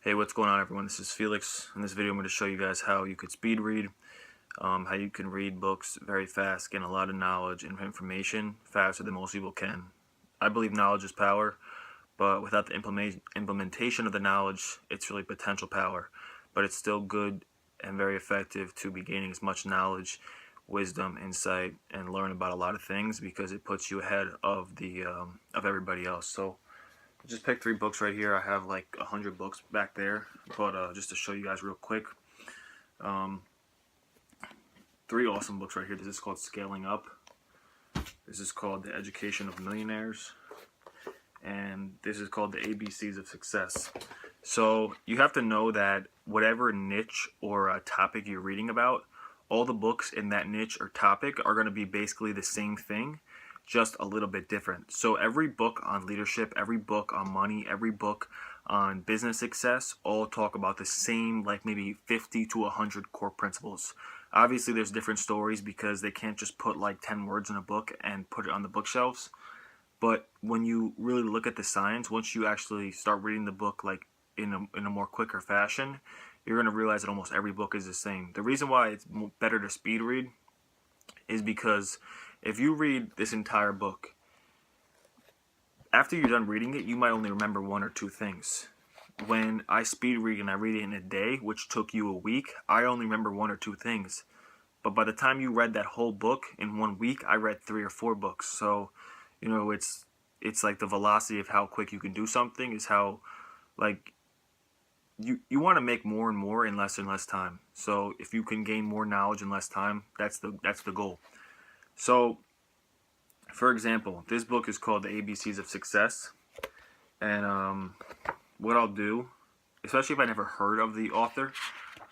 Hey, what's going on, everyone? This is Felix. In this video, I'm going to show you guys how you could speed read, how you can read books very fast, gain a lot of knowledge and information faster than most people can. I believe knowledge is power, but without the implementation of the knowledge, it's really potential power. But it's still good and very effective to be gaining as much knowledge, wisdom, insight, and learn about a lot of things because it puts you ahead of of everybody else. So just picked 3 books right here. I have like 100 books back there, but just to show you guys real quick, 3 awesome books right here. This is called Scaling Up. This is called The Education of Millionaires, and this is called The ABCs of Success. So you have to know that whatever niche or topic you're reading about, all the books in that niche or topic are going to be basically the same thing, just a little bit different. So every book on leadership, every book on money, every book on business success all talk about the same, like maybe 50 to 100 core principles. Obviously there's different stories because they can't just put like 10 words in a book and put it on the bookshelves. But when you really look at the science, once you actually start reading the book like in a more quicker fashion, you're going to realize that almost every book is the same. The reason why it's better to speed read is because if you read this entire book, after you're done reading it, you might only remember 1 or 2 things. When I speed read and I read it in a day, which took you a week, I only remember 1 or 2 things. But by the time you read that whole book in 1 week, I read 3 or 4 books. So, you know, it's like the velocity of how quick you can do something is how, like, you want to make more and more in less and less time. So if you can gain more knowledge in less time, that's the goal. So, for example, this book is called The ABCs of Success, and what I'll do, especially if I never heard of the author,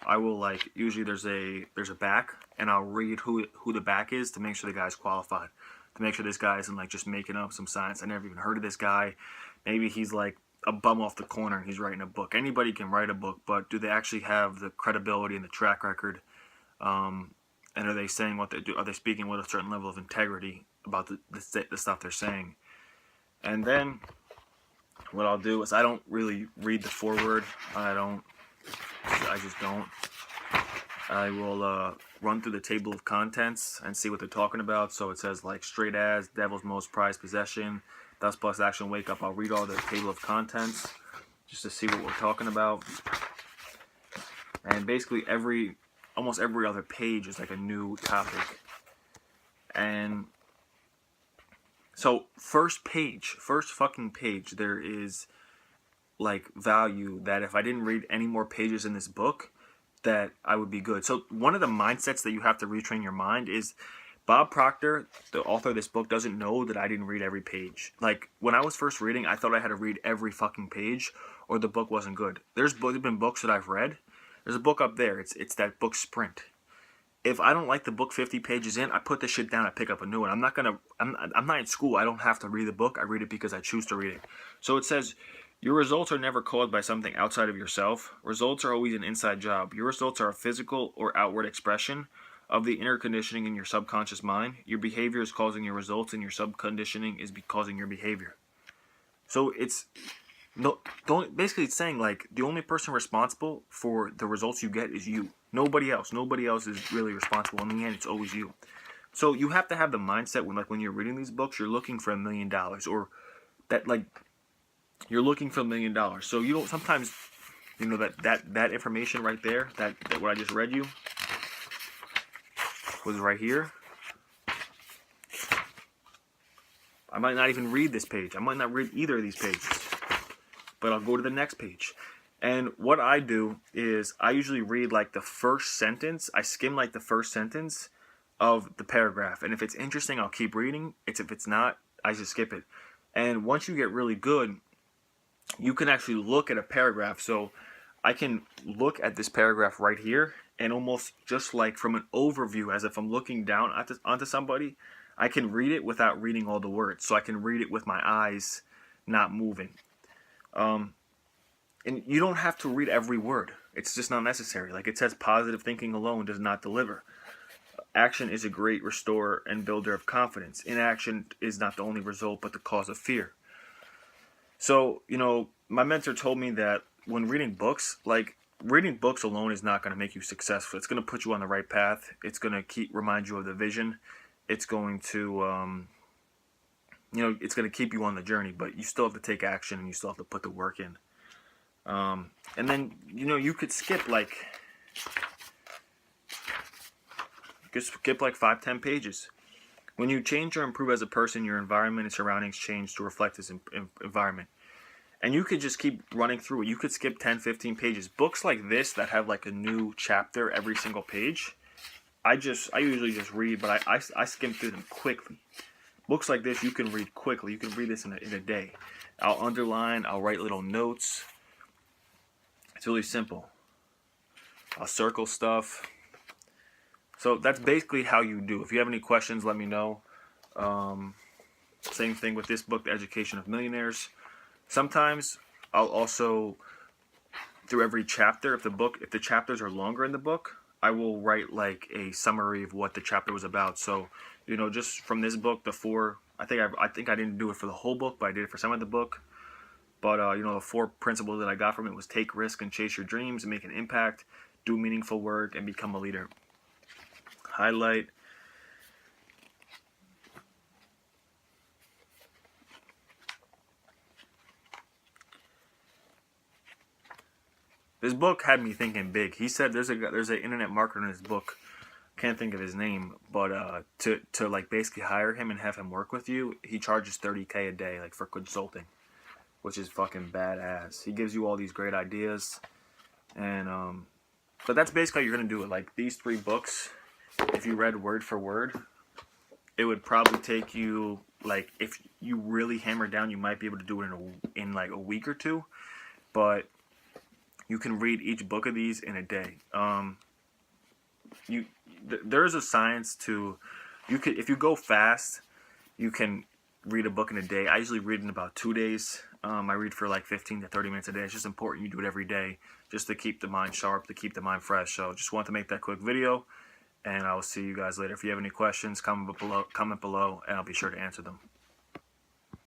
I will usually there's a back, and I'll read who the back is to make sure the guy's qualified, to make sure this guy isn't like just making up some science. I never even heard of this guy. Maybe he's like a bum off the corner and he's writing a book. Anybody can write a book, but do they actually have the credibility and the track record? And are they saying what they do? Are they speaking with a certain level of integrity about the stuff they're saying? And then what I'll do is I don't really read the foreword. I just don't. I will run through the table of contents and see what they're talking about. So it says like straight as, devil's most prized possession, thus plus action, wake up. I'll read all the table of contents just to see what we're talking about. And basically almost every other page is like a new topic. And so first fucking page, there is like value that if I didn't read any more pages in this book, that I would be good. So one of the mindsets that you have to retrain your mind is Bob Proctor, the author of this book, doesn't know that I didn't read every page. Like when I was first reading, I thought I had to read every fucking page or the book wasn't good. There's been books that I've read. There's a book up there. It's that book Sprint. If I don't like the book 50 pages in, I put the shit down. I pick up a new one. I'm not in school. I don't have to read the book. I read it because I choose to read it. So it says, your results are never caused by something outside of yourself. Results are always an inside job. Your results are a physical or outward expression of the inner conditioning in your subconscious mind. Your behavior is causing your results, and your subconditioning is causing your behavior. So basically it's saying like the only person responsible for the results you get is you. Nobody else. Nobody else is really responsible. In the end, it's always you. So you have to have the mindset when you're reading these books, you're looking for $1 million, or that you're looking for $1 million. So you don't sometimes, that information right there, that what I just read you was right here. I might not even read this page. I might not read either of these pages, but I'll go to the next page. And what I do is I usually read like the first sentence. I skim like the first sentence of the paragraph. And if it's interesting, I'll keep reading. If it's not, I just skip it. And once you get really good, you can actually look at a paragraph. So I can look at this paragraph right here and almost just like from an overview, as if I'm looking down onto somebody, I can read it without reading all the words. So I can read it with my eyes not moving. And you don't have to read every word. It's just not necessary. Like it says, positive thinking alone does not deliver. Action is a great restorer and builder of confidence. Inaction is not the only result, but the cause of fear. So, my mentor told me that when reading books, like reading books alone is not going to make you successful. It's going to put you on the right path. It's going to remind you of the vision. It's going to it's going to keep you on the journey, but you still have to take action and you still have to put the work in. And then you could skip like 5-10 pages. When you change or improve as a person, your environment and surroundings change to reflect this environment. And you could just keep running through it. You could skip 10-15 pages. Books like this that have like a new chapter every single page, I usually just read, but I skim through them quickly. Books like this you can read quickly. You can read this in a day. I'll underline, I'll write little notes. It's really simple. I'll circle stuff. So that's basically how you do. If you have any questions, let me know. Same thing with this book, The Education of Millionaires. Sometimes I'll also, through every chapter, if the chapters are longer in the book, I will write like a summary of what the chapter was about. So, just from this book, I think I didn't do it for the whole book, but I did it for some of the book. But the 4 principles that I got from it was take risk and chase your dreams and make an impact, do meaningful work, and become a leader. Highlight. This book had me thinking big. He said there's an internet marketer in his book. Can't think of his name, but to like basically hire him and have him work with you, he charges $30K a day like for consulting, which is fucking badass. He gives you all these great ideas, and but that's basically how you're gonna do it. Like these 3 books, if you read word for word, it would probably take you, like, if you really hammer down, you might be able to do it in like a week or 2, but you can read each book of these in a day. There's a science to, if you go fast, you can read a book in a day. I usually read in about 2 days. I read for like 15 to 30 minutes a day. It's just important you do it every day just to keep the mind sharp, to keep the mind fresh. So just want to make that quick video, and I will see you guys later. If you have any questions, comment below, and I'll be sure to answer them.